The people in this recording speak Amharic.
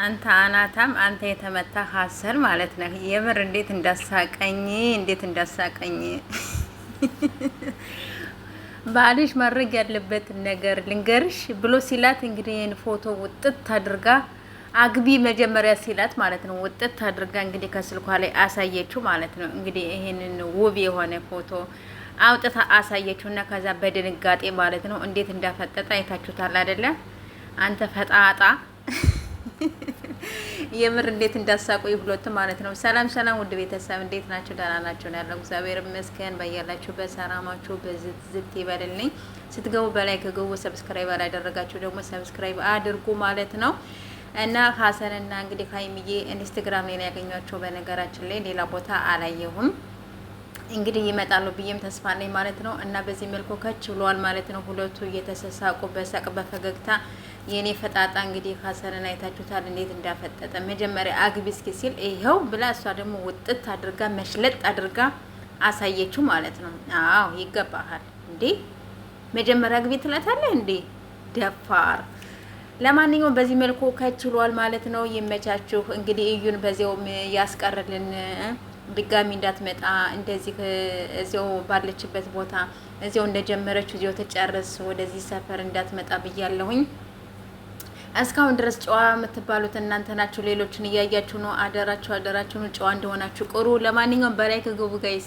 አንተ አናታም አንተ የተመታ ሀሰን ማለት ነው። የምር እንዴት እንዳሳቀኝ ባልሽ ማድረግ ያለበትን ነገር ልንገርሽ ብሎ ሲላት እንግዲህ ይህን ፎቶ ውጥት አድርጋ አግቢ መጀመሪያ ሲላት ማለት ነው። ውጥት አድርጋ እንግዲህ ከስልኳ ላይ አሳየችው ማለት ነው። እንግዲህ ይሄንን ውብ የሆነ ፎቶ አውጥታ አሳየችው እና ከዛ በድንጋጤ ማለት ነው እንዴት እንዳፈጠጠ አይታችሁታል አይደለ? አንተ ፈጣጣ የምር እንዴት እንዳሳቁ ይሁሉት ማለት ነው። ሰላም ሰላም፣ ውድ ቤተሰብ እንዴት ናችሁ? ደህና ናችሁ? ያለው እግዚአብሔር ይመስገን። በያላችሁ በሰላማችሁ በዝት ይበልልኝ። ስትገቡ በላይ ከገቡ ሰብስክራይብ አላደረጋችሁ ደግሞ ሰብስክራይብ አድርጉ ማለት ነው። እና ሀሰንና እንግዲህ ሀይሚዬ ኢንስታግራም ላይ ያገኟቸው በነገራችን ላይ ሌላ ቦታ አላየሁም። እንግዲህ ይመጣሉ ብዬም ተስፋ ነኝ ማለት ነው። እና በዚህ መልኩ ከች ብለዋል ማለት ነው። ሁለቱ እየተሰሳቁ በሳቅ በፈገግታ የኔ ፈጣጣ እንግዲህ ሀሰንን አይታችሁታል እንዴት እንዳፈጠጠ። መጀመሪያ አግቢ እስኪ ሲል ይኸው ብላ እሷ ደግሞ ውጥት አድርጋ መሽለጥ አድርጋ አሳየችው ማለት ነው። አዎ ይገባሃል እንዴ መጀመሪያ አግቢ ትላታለህ እንዴ ደፋር። ለማንኛውም በዚህ መልኩ ከችሏል ማለት ነው። ይመቻችሁ እንግዲህ እዩን በዚያውም ያስቀርልን ድጋሚ እንዳትመጣ እንደዚህ እዚያው ባለችበት ቦታ እዚያው እንደጀመረችው እዚያው ተጨርስ ወደዚህ ሰፈር እንዳትመጣ ብያለሁኝ። እስካሁን ድረስ ጨዋ የምትባሉት እናንተ ናችሁ። ሌሎችን እያያችሁ ነው። አደራችሁ ጨዋ እንደሆናችሁ ቅሩ። ለማንኛውም በላይ ከገቡ ጋይስ